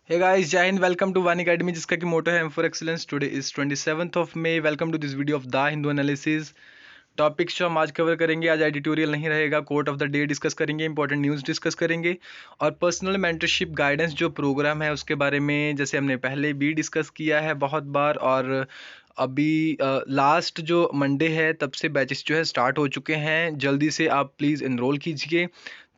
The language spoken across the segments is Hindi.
Hey guys, Jai Hind, welcome to One Academy जिसका कि मोटो है M for Excellence. Today is 27th of May. Welcome to this video of The Hindu Analysis. Topics जो हम आज कवर करेंगे, आज एडिटोरियल नहीं रहेगा, quote of the day discuss करेंगे, इंपॉर्टेंट न्यूज़ डिस्कस करेंगे और पर्सनल मेंटरशिप गाइडेंस जो प्रोग्राम है उसके बारे में जैसे हमने पहले भी डिस्कस किया है बहुत बार। और अभी लास्ट जो मंडे है तब से बैचेस जो है स्टार्ट हो चुके हैं। जल्दी से आप प्लीज़ इनरोल कीजिए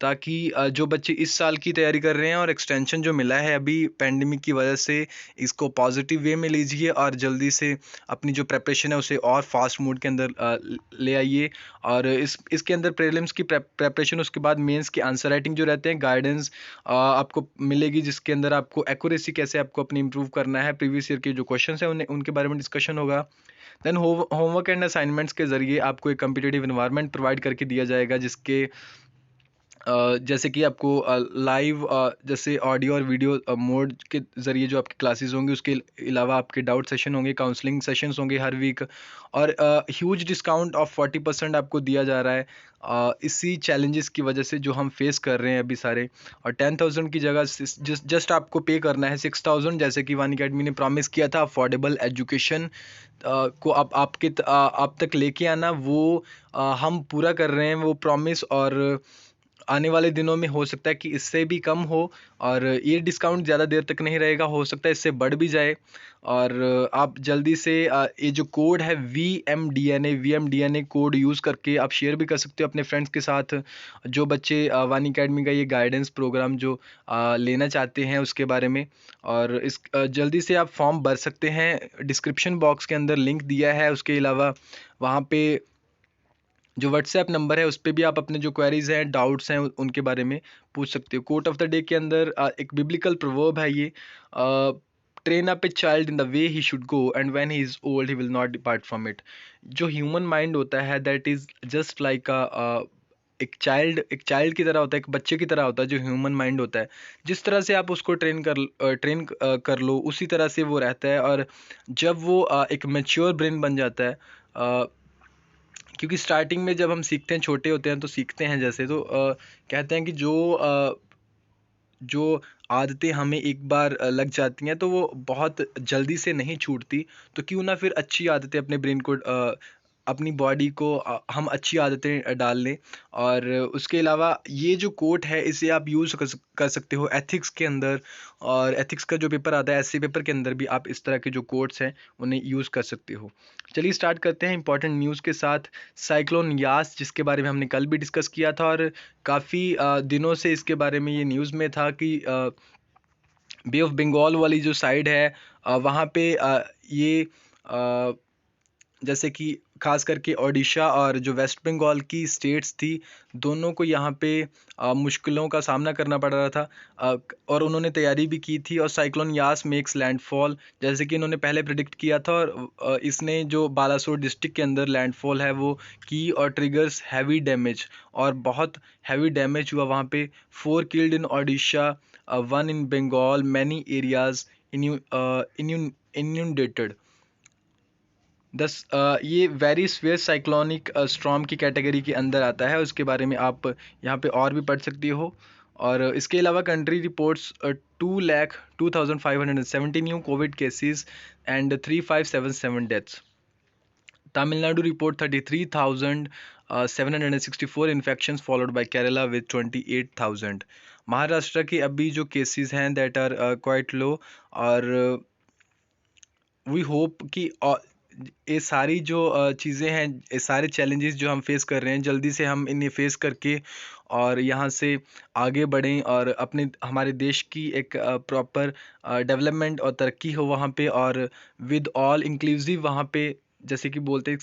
ताकि जो बच्चे इस साल की तैयारी कर रहे हैं और एक्सटेंशन जो मिला है अभी पेंडेमिक की वजह से, इसको पॉजिटिव वे में लीजिए और जल्दी से अपनी जो प्रेपरेशन है उसे और फास्ट मोड के अंदर ले आइए। और इसके अंदर प्रीलिम्स की प्रेपरेशन, उसके बाद मेंस की आंसर राइटिंग जो रहते हैं, गाइडेंस आपको मिलेगी जिसके अंदर आपको एक्यूरेसी कैसे आपको अपनी इंप्रूव करना है, प्रीवियस ईयर के जो क्वेश्चन हैं उनके बारे में डिस्कशन होगा। देन होमवर्क एंड असाइनमेंट्स के ज़रिए आपको एक कम्पिटिटिव इन्वायरमेंट प्रोवाइड करके दिया जाएगा जिसके जैसे कि आपको लाइव जैसे ऑडियो और वीडियो मोड के ज़रिए जो आपकी क्लासेस होंगी, उसके अलावा आपके डाउट सेशन होंगे, काउंसलिंग सेशंस होंगे हर वीक और ह्यूज डिस्काउंट ऑफ 40% आपको दिया जा रहा है इसी चैलेंजेस की वजह से जो हम फेस कर रहे हैं अभी सारे। और 10,000 की जगह जस्ट आपको पे करना है 6,000, जैसे कि वन अकेडमी ने प्रॉमिस किया था अफोर्डेबल एजुकेशन को आप तक लेके आना, वो हम पूरा कर रहे हैं वो प्रॉमिस। और आने वाले दिनों में हो सकता है कि इससे भी कम हो और ये डिस्काउंट ज़्यादा देर तक नहीं रहेगा, हो सकता है इससे बढ़ भी जाए। और आप जल्दी से ये जो कोड है V M D N A code use करके आप शेयर भी कर सकते हो अपने फ्रेंड्स के साथ, जो बच्चे वानी अकेडमी का ये गाइडेंस प्रोग्राम जो लेना चाहते हैं उसके बारे में। और जल्दी से आप फॉर्म भर सकते हैं, डिस्क्रिप्शन बॉक्स के अंदर लिंक दिया है। उसके अलावा वहाँ पे जो व्हाट्सएप नंबर है उस पर भी आप अपने जो क्वेरीज हैं, डाउट्स हैं, उनके बारे में पूछ सकते हो। कोट ऑफ द डे के अंदर एक बिब्लिकल प्रोवर्ब है ये, train up a child in the way he should go and when he is old he will not depart from it. जो ह्यूमन माइंड होता है दैट इज जस्ट लाइक एक चाइल्ड की तरह होता है, एक बच्चे की तरह होता है जो ह्यूमन माइंड होता है। जिस तरह से आप उसको ट्रेन कर लो उसी तरह से वो रहता है। और जब वो एक मैच्योर ब्रेन बन जाता है, क्योंकि स्टार्टिंग में जब हम सीखते हैं, छोटे होते हैं तो सीखते हैं जैसे, तो कहते हैं कि जो आदतें हमें एक बार लग जाती हैं तो वो बहुत जल्दी से नहीं छूटती। तो क्यों ना फिर अच्छी आदतें अपने ब्रेन को अपनी बॉडी को हम अच्छी आदतें डाल लें। और उसके अलावा ये जो कोट है इसे आप यूज़ कर सकते हो एथिक्स के अंदर, और एथिक्स का जो पेपर आता है ऐसे पेपर के अंदर भी आप इस तरह के जो कोट्स हैं उन्हें यूज़ कर सकते हो। चलिए स्टार्ट करते हैं इंपॉर्टेंट न्यूज़ के साथ। साइक्लोन यास जिसके बारे में हमने कल भी डिस्कस किया था और काफ़ी दिनों से इसके बारे में ये न्यूज़ में था कि बे ऑफ बंगाल वाली जो साइड है वहाँ पे ये अ, जैसे कि खास करके ओडिशा और जो वेस्ट बंगाल की स्टेट्स थी, दोनों को यहाँ पे मुश्किलों का सामना करना पड़ रहा था। और उन्होंने तैयारी भी की थी। और साइक्लोन यास मेक्स लैंडफॉल जैसे कि इन्होंने पहले प्रिडिक्ट किया था, और इसने जो बालासोर डिस्ट्रिक्ट के अंदर लैंडफॉल है वो की और ट्रिगर्स हैवी डैमेज, और बहुत हैवी डैमेज हुआ वहाँ पे। 4 killed in Odisha, 1 in Bengal, many areas inundated. ये वेरी स्वेयर साइक्लोनिक स्टॉर्म की कैटेगरी के अंदर आता है। उसके बारे में आप यहाँ पे और भी पढ़ सकती हो। और इसके अलावा country reports 2,02,570 new Covid cases and 3,577 deaths. Tamil Nadu report 33,764 infections followed by Kerala with 28,000। Maharashtra के अभी जो केसेस हैं दैट आर क्वाइट लो। और वी होप कि ये सारी जो चीज़ें हैं, ये सारे चैलेंजेस जो हम फेस कर रहे हैं, जल्दी से हम इन्हें फेस करके और यहाँ से आगे बढ़ें और अपने हमारे देश की एक प्रॉपर डेवलपमेंट और तरक्की हो वहाँ पे। और विद ऑल इंक्लूसिव वहाँ पे जैसे कि बोलते हैं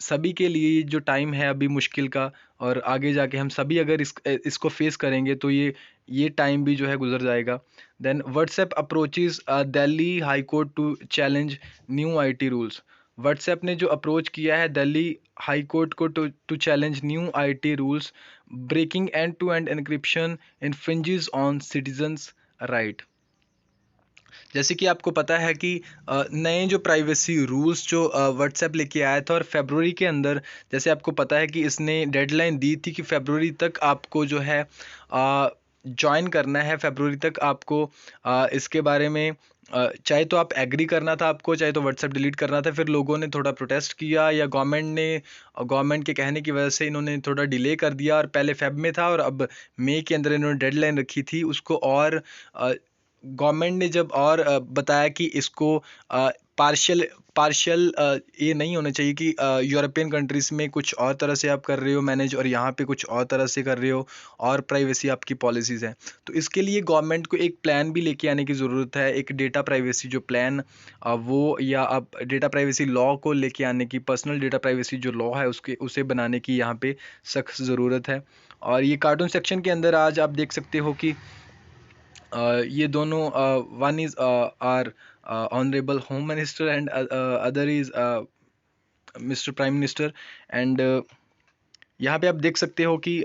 सभी के लिए ये जो टाइम है अभी मुश्किल का, और आगे जाके हम सभी अगर इसको फेस करेंगे तो ये टाइम भी जो है गुजर जाएगा। Then WhatsApp approaches Delhi high court to challenge new IT rules. WhatsApp ने जो अप्रोच किया है दिल्ली हाई कोर्ट को to challenge new IT rules, breaking end to end encryption infringes on citizens right. जैसे कि आपको पता है कि नए जो प्राइवेसी रूल्स जो व्हाट्सएप लेके आया था, और फरवरी के अंदर जैसे आपको पता है कि इसने डेडलाइन दी थी कि फरवरी तक आपको जो है ज्वाइन करना है फरवरी तक आपको इसके बारे में चाहे तो आप एग्री करना था आपको, चाहे तो व्हाट्सएप डिलीट करना था। फिर लोगों ने थोड़ा प्रोटेस्ट किया या गवर्नमेंट के कहने की वजह से इन्होंने थोड़ा डिले कर दिया, और पहले फेब में था और अब मई के अंदर इन्होंने डेडलाइन रखी थी उसको। और गवर्नमेंट ने जब और बताया कि इसको पार्शियल पार्शियल ये नहीं होना चाहिए कि यूरोपियन कंट्रीज़ में कुछ और तरह से आप कर रहे हो मैनेज और यहाँ पे कुछ और तरह से कर रहे हो, और प्राइवेसी आपकी पॉलिसीज़ हैं। तो इसके लिए गवर्नमेंट को एक प्लान भी लेके आने की ज़रूरत है, एक डेटा प्राइवेसी जो प्लान वो, या आप डेटा प्राइवेसी लॉ को लेके आने की, पर्सनल डेटा प्राइवेसी जो लॉ है उसे बनाने की यहाँ पे सख्त ज़रूरत है। और ये कार्टून सेक्शन के अंदर आज आप देख सकते हो कि ये दोनों, one is our honourable home minister and other is mister prime minister. And यहाँ पे आप देख सकते हो कि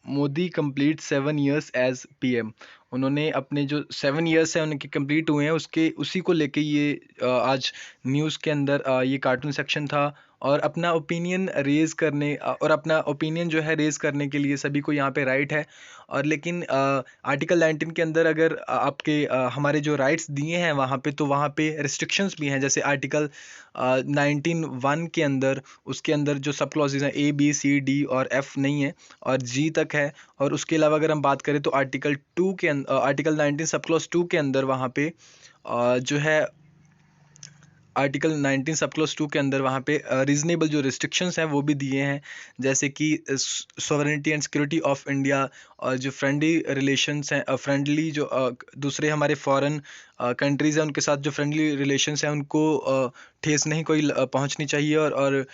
Modi complete 7 years as PM. उन्होंने अपने जो 7 years हैं उनके कंप्लीट हुए हैं, उसी को लेके ये आज न्यूज़ के अंदर ये कार्टून सेक्शन था। और अपना ओपिनियन रेज करने और अपना ओपिनियन जो है रेज करने के लिए सभी को यहाँ पे राइट है। और लेकिन आर्टिकल 19 के अंदर अगर आपके हमारे जो राइट्स दिए हैं वहाँ पे, तो वहाँ पे रिस्ट्रिक्शंस भी हैं। जैसे आर्टिकल 19(1) के अंदर, उसके अंदर जो सब क्लॉजेज हैं A, B, C, D और F नहीं है, और G तक है। और उसके अलावा अगर हम बात करें तो आर्टिकल 19 सब क्लॉज 2 के अंदर वहाँ पे जो है आर्टिकल 19 सब क्लॉज 2 के अंदर वहाँ पे रीजनेबल जो रिस्ट्रिक्शंस हैं वो भी दिए हैं, जैसे कि sovereignty and security of India, और जो फ्रेंडली रिलेशंस हैं, फ्रेंडली जो दूसरे हमारे फॉरेन कंट्रीज़ हैं उनके साथ जो फ्रेंडली रिलेशंस हैं उनको ठेस नहीं कोई पहुंचनी चाहिए। और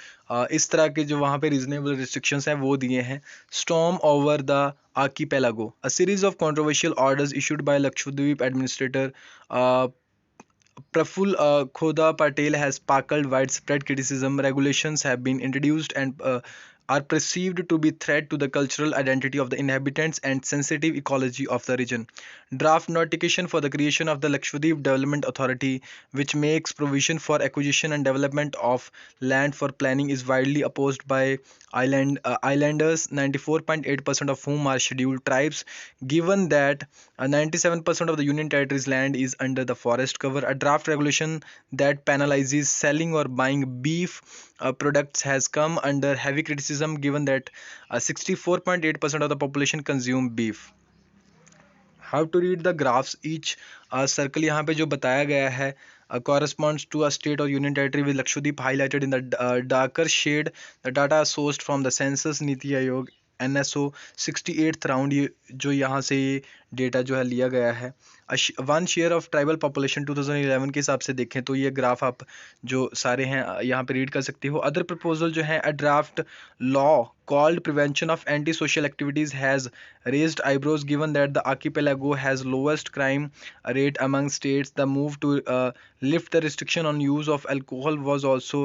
इस तरह के जो वहाँ पे रीजनेबल रिस्ट्रिक्शंस हैं वो दिए हैं। Storm over the archipelago, a series of controversial orders issued by Lakshadweep administrator Praful Khoda Patel has sparkled widespread criticism. Regulations have been introduced and are perceived to be threat to the cultural identity of the inhabitants and sensitive ecology of the region. Draft notification for the creation of the Lakshadweep Development Authority, which makes provision for acquisition and development of land for planning, is widely opposed by islanders, 94.8% of whom are scheduled tribes, given that 97% of the Union Territory's land is under the forest cover. A draft regulation that penalizes selling or buying beef products has come under heavy criticism, given that 64.8% of the population consume beef. How to read the graphs? Each circle यहाँ पे जो बताया गया है corresponds to a state or union territory with Lakshadweep highlighted in the darker shade. The data is sourced from the census, NITI Aayog, NSO 68th round, ये जो यहाँ से ये डेटा जो है लिया गया है। One share of tribal population 2011 के हिसाब से देखें तो ये ग्राफ आप जो सारे हैं यहाँ पे रीड कर सकते हो। अदर प्रपोजल जो है, a draft law called prevention of anti-social activities has raised eyebrows, given that the archipelago has lowest crime rate among states. The move to lift the restriction on use of alcohol was also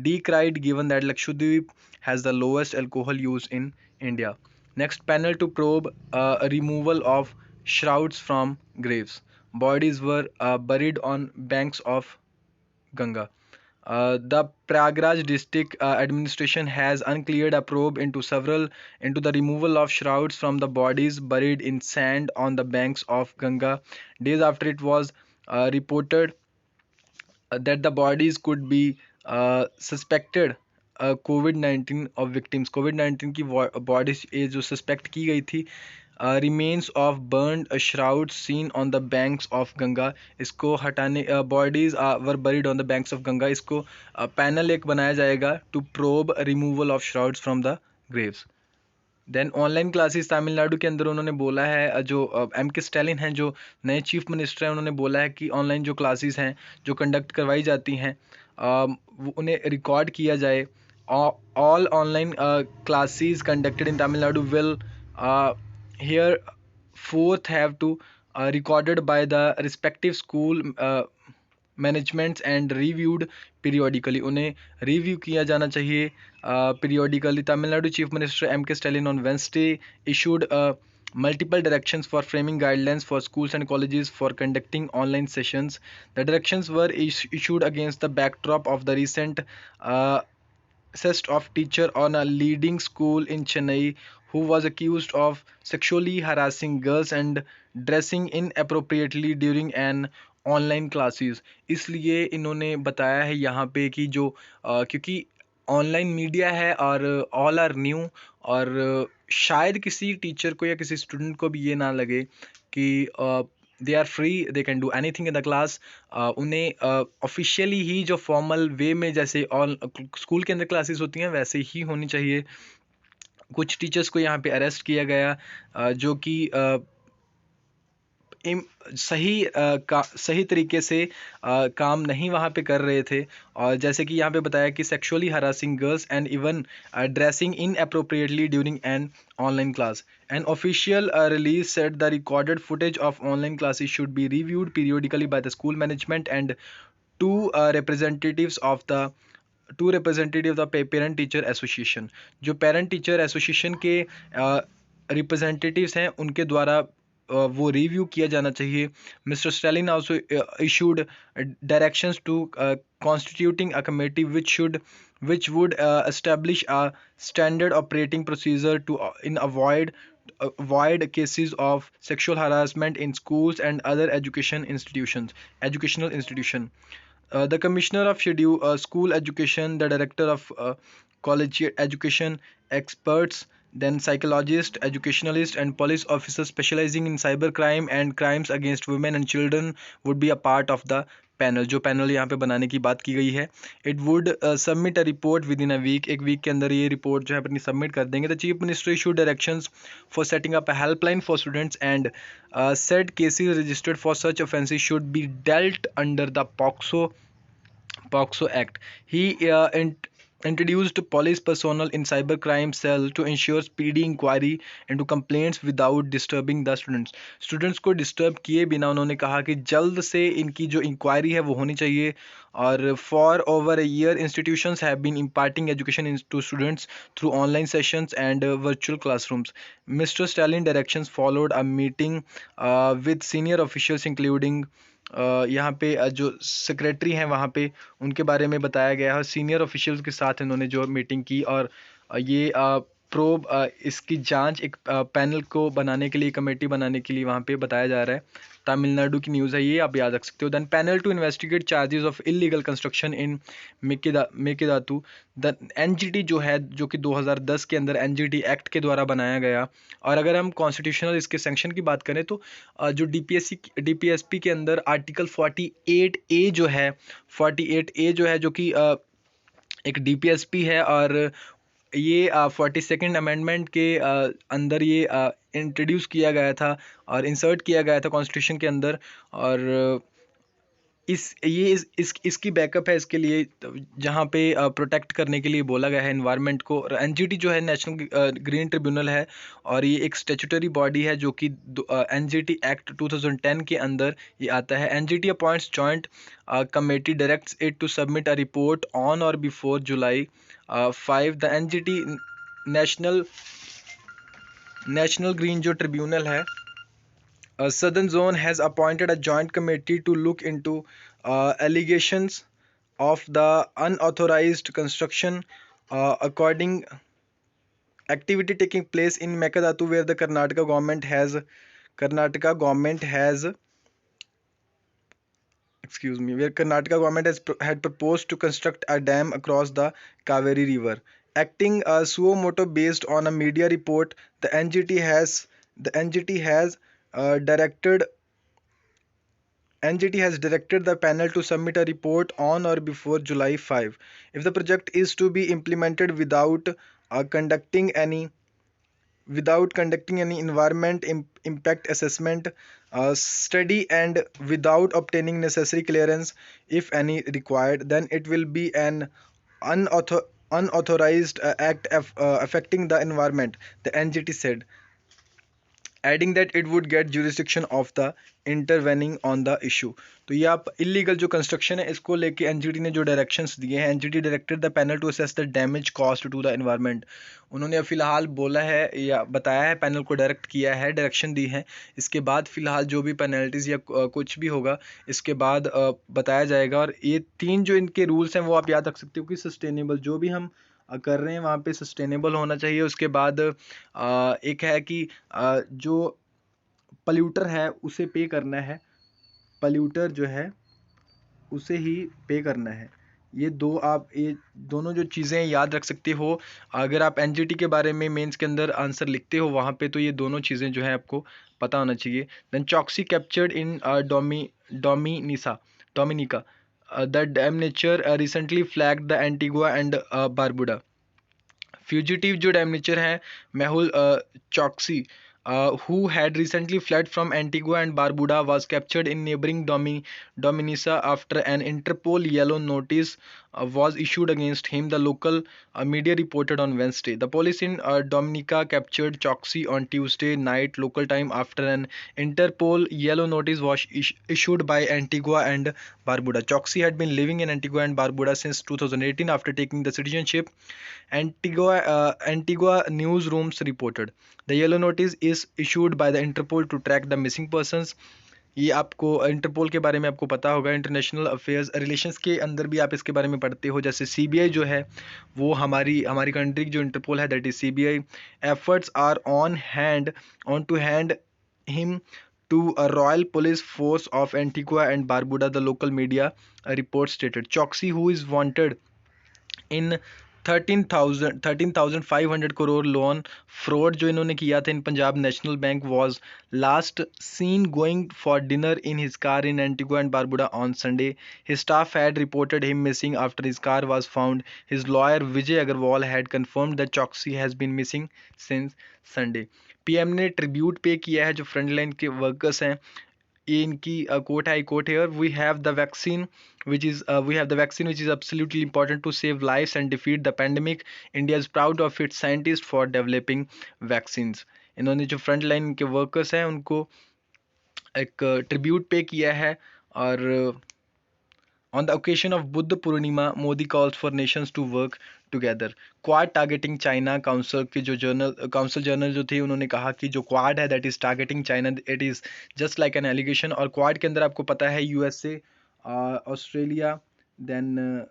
decried, given that Lakshadweep has the lowest alcohol use in India. Next panel to probe removal of shrouds from graves. Bodies were buried on banks of Ganga. The Prayagraj district administration has uncleared a probe into the removal of shrouds from the bodies buried in sand on the banks of Ganga, days after it was reported that the bodies could be suspected कोविड-19 ऑफ विक्टिम्स। कोविड-19 की बॉडीज जो सस्पेक्ट की गई थी, remains of burned shrouds seen on the banks of Ganga, इसको हटाने, bodies were buried on the banks of Ganga, इसको पैनल एक बनाया जाएगा to probe removal of shrouds from the graves. Then online classes Tamil Nadu के अंदर उन्होंने बोला है, जो M.K. स्टैलिन हैं जो नए चीफ मिनिस्टर हैं, उन्होंने बोला है कि ऑनलाइन जो क्लासेस हैं जो कंडक्ट करवाई जाती हैं उन्हें रिकॉर्ड किया जाए। All online classes conducted in Tamil Nadu will here fourth have to recorded by the respective school managements and reviewed periodically, उन्हें रिव्यू किया जाना चाहिए periodically. Tamil Nadu chief minister M.K. Stalin on Wednesday issued multiple directions for framing guidelines for schools and colleges for conducting online sessions. The directions were issued against the backdrop of the recent assessed of teacher on a leading school in Chennai who was accused of sexually harassing girls and dressing inappropriately during an online classes. इसलिए इन्होंने बताया है यहाँ पे कि जो क्योंकि ऑनलाइन मीडिया है और ऑल आर न्यू, और शायद किसी टीचर को या किसी स्टूडेंट को भी ये ना लगे कि they are free, they can do anything in the class. उन्हें ऑफिशियली ही जो फॉर्मल वे में जैसे ऑल स्कूल के अंदर क्लासेस होती हैं वैसे ही होनी चाहिए। कुछ टीचर्स को यहाँ पे अरेस्ट किया गया जो कि सही तरीके से काम नहीं वहाँ पे कर रहे थे। और जैसे कि यहाँ पे बताया कि sexually harassing girls and even dressing in appropriately during an online class. An official release said the recorded footage of online classes should be reviewed periodically by the school management and two representatives of the parent teacher association। जो parent teacher association के रिप्रेजेंटेटिव्स हैं उनके द्वारा वो रिव्यू किया जाना चाहिए। Mister Stalin also issued directions to constituting a committee which would establish a standard operating procedure to avoid cases of sexual harassment in schools and other educational institution। The Commissioner of School Education, the Director of Collegiate Education, experts, then psychologists, educationalists, and police officers specializing in cybercrime and crimes against women and children would be a part of the panel. जो पैनल यहाँ पे बनाने की बात की गई है, it would submit a report within a week. एक वीक के अंदर ये रिपोर्ट जो है अपनी सबमिट कर देंगे। The chief minister issued directions for setting up a helpline for students and said cases registered for such offences should be dealt under the POCSO Act। He introduced police personnel in cybercrime cell to ensure speedy inquiry into complaints without disturbing the students। Students को डिस्टर्ब किए बिना उन्होंने कहा कि जल्द से इनकी जो इंक्वायरी है वो होनी चाहिए। और for over a year institutions have been imparting education to students through online sessions and virtual classrooms. Mister Stalin directions followed a meeting with senior officials including यहाँ पे जो सेक्रेटरी हैं वहाँ पे उनके बारे में बताया गया है। सीनियर ऑफिशियल्स के साथ इन्होंने जो मीटिंग की और ये प्रोब इसकी जांच एक पैनल को बनाने के लिए, कमेटी बनाने के लिए वहाँ पे बताया जा रहा है। तमिलनाडु की न्यूज़ है ये, आप याद रख सकते हो। Then panel to investigate charges of illegal construction in Mekedatu. The NGT जो है, जो कि 2010 के अंदर एनजीटी एक्ट के द्वारा बनाया गया। और अगर हम कॉन्स्टिट्यूशनल इसके सेंक्शन की बात करें तो जो डीपीएसपी के अंदर आर्टिकल 48A जो है, 48A जो है, जो कि एक डीपीएसपी है, और ये 42nd अमेंडमेंट के अंदर ये इंट्रोड्यूस किया गया था और इंसर्ट किया गया था कॉन्स्टिट्यूशन के अंदर। और इसकी बैकअप है इसके लिए जहाँ पे प्रोटेक्ट करने के लिए बोला गया है एनवायरनमेंट को। एनजीटी जो है नेशनल ग्रीन ट्रिब्यूनल है और ये एक स्टैट्यूटरी बॉडी है जो कि एनजीटी एक्ट 2010 के अंदर ये आता है। NGT appoints joint committee, directs it to submit a report on or before July 5। The NGT national green जो ट्रिब्यूनल है, Southern Zone has appointed a joint committee to look into allegations of the unauthorized construction according activity taking place in Mekadatu, where the Karnataka government has had proposed to construct a dam across the Kaveri River. Acting suo motu based on a media report, the NGT has directed the panel to submit a report on or before July 5. If the project is to be implemented without conducting any environment impact assessment study and without obtaining necessary clearance, if any required, then it will be an unauthorized act affecting the environment, the NGT said, adding that it would get jurisdiction of the intervening on the issue. तो ये आप इलीगल जो कंस्ट्रक्शन है इसको लेके एनजीटी ने जो डायरेक्शंस दिए हैं, NGT directed the panel to assess the damage cost to the environment. उन्होंने फिलहाल बोला है या बताया है, पैनल को डायरेक्ट किया है, डायरेक्शन दी है। इसके बाद फिलहाल जो भी पेनल्टीज़ या कुछ भी होगा इसके बाद बताया जाएगा। और ये 3 जो इनके रूल्स हैं वो आप याद रख सकते हो कि सस्टेनेबल, जो भी हम कर रहे हैं वहाँ पे सस्टेनेबल होना चाहिए। उसके बाद एक है कि जो पल्यूटर है उसे पे करना है, पल्यूटर जो है उसे ही पे करना है। ये दोनों जो चीज़ें याद रख सकते हो। अगर आप एनजीटी के बारे में मेंस के अंदर आंसर लिखते हो वहाँ पे, तो ये दोनों चीज़ें जो है आपको पता होना चाहिए। Then Choksi captured in Dominica, the dam nature recently flagged the Antigua and Barbuda. Fugitive जो डैमेजर हैं Mehul Choksi, who had recently fled from Antigua and Barbuda, was captured in neighboring Dominica after an Interpol yellow notice was issued against him, the local media reported on Wednesday. The police in Dominica captured Choksi on Tuesday night local time after an Interpol yellow notice was issued by Antigua and Barbuda. Choksi had been living in Antigua and Barbuda since 2018 after taking the citizenship, Antigua newsrooms reported. The yellow notice is issued by the Interpol to track the missing persons. ये आपको इंटरपोल के बारे में आपको पता होगा, इंटरनेशनल अफेयर्स रिलेशंस के अंदर भी आप इसके बारे में पढ़ते हो। जैसे सीबीआई जो है वो हमारी कंट्री की जो इंटरपोल है, that is CBI. Efforts are on to hand him to a royal police force of Antigua and Barbuda, the local media report stated. Choksi, who is wanted in 13,500 crore loan fraud जो इन्होंने किया था in Punjab national bank, was last seen going for dinner in his car in Antigua and Barbuda on Sunday. His staff had reported him missing after his car was found. His lawyer Vijay Agarwal had confirmed that Choksi has been missing since Sunday. PM ने ट्रिब्यूट पे किया है जो फ्रंट लाइन के वर्कर्स हैं। ये इनकी कोट है, coat here, we have the vaccine which is absolutely important to save lives and defeat the pandemic. India is proud of its scientists for developing vaccines. इन्होंने जो फ्रंट लाइन के वर्कर्स हैं उनको एक ट्रिब्यूट पे किया है। और on the occasion of Buddha Purnima, Modi calls for nations to work together. Quad targeting China, council के जो काउंसिल जर्नल जो थे उन्होंने कहा कि जो क्वाड है that is targeting China, it is just like an allegation. और क्वाड के अंदर आपको पता है USA, Australia, then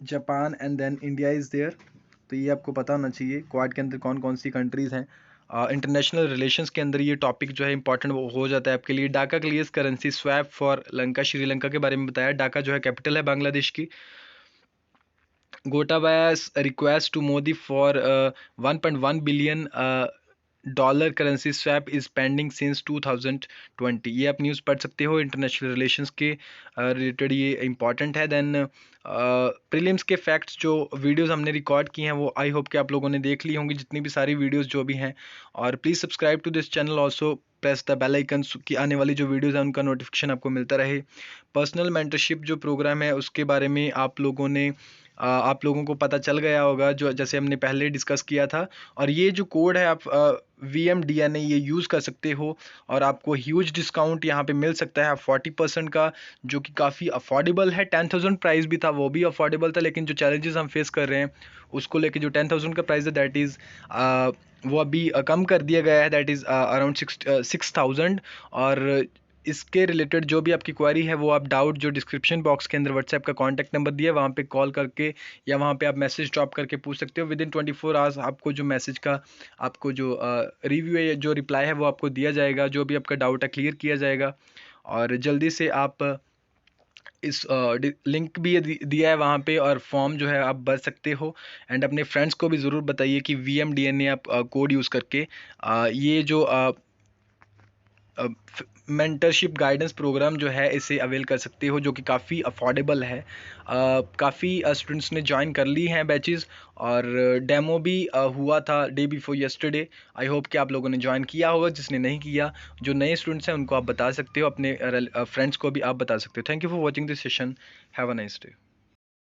Japan and then India is there. तो ये आपको पता होना चाहिए क्वाड के अंदर कौन कौन सी कंट्रीज़ हैं। इंटरनेशनल रिलेशंस के अंदर ये टॉपिक जो है इंपॉर्टेंट वो हो जाता है आपके लिए। डाका clears currency swap for Lanka, Sri Lanka के बारे में बताया। डाका जो है कैपिटल है बांग्लादेश की। गोटाबाया's request to Modi for $1.1 billion dollar currency swap is pending since 2020। ये आप न्यूज़ पढ़ सकते हो, इंटरनेशनल रिलेशंस के रिलेटेड ये इंपॉर्टेंट है। देन प्रीलिम्स के फैक्ट्स जो वीडियोस हमने रिकॉर्ड की हैं वो आई होप कि आप लोगों ने देख ली होंगी, जितनी भी सारी वीडियोस जो भी हैं। और please subscribe to this channel, also press the bell icon की आने वाली जो वीडियोस हैं उनका नोटिफिकेशन आपको मिलता रहे। पर्सनल मेंटरशिप जो प्रोग्राम है उसके बारे में आप लोगों को पता चल गया होगा, जो जैसे हमने पहले डिस्कस किया था। और ये जो कोड है आप VMDNA ये यूज़ कर सकते हो और आपको ह्यूज डिस्काउंट यहाँ पे मिल सकता है 40% का, जो कि काफ़ी अफोर्डेबल है। 10,000 प्राइस भी था, वो भी अफोर्डेबल था, लेकिन जो चैलेंजेस हम फेस कर रहे हैं उसको लेके जो 10,000 का प्राइस है दैट इज़ वो अभी कम कर दिया गया है, दैट इज़ अराउंड 6,000। और इसके रिलेटेड जो भी आपकी क्वेरी है वो आप डाउट जो डिस्क्रिप्शन बॉक्स के अंदर व्हाट्सएप का कॉन्टैक्ट नंबर दिया है वहाँ पे कॉल करके या वहाँ पे आप मैसेज ड्रॉप करके पूछ सकते हो। विदिन 24 आवर्स आपको जो मैसेज का आपको जो रिव्यू है, जो रिप्लाई है वो आपको दिया जाएगा, जो भी आपका डाउट है क्लियर किया जाएगा। और जल्दी से आप इस लिंक भी दिया है वहाँ पे और फॉर्म जो है आप भर सकते हो। एंड अपने फ्रेंड्स को भी ज़रूर बताइए कि VMDNA आप कोड यूज़ करके ये जो मेंटरशिप गाइडेंस प्रोग्राम जो है इसे अवेल कर सकते हो, जो कि काफ़ी अफोर्डेबल है। काफ़ी स्टूडेंट्स ने ज्वाइन कर ली हैं बैचेस और डेमो भी हुआ था day before yesterday. I hope कि आप लोगों ने ज्वाइन किया होगा, जिसने नहीं किया, जो नए स्टूडेंट्स हैं उनको आप बता सकते हो, अपने फ्रेंड्स को भी आप बता सकते हो। Thank you for watching this session, have a nice day.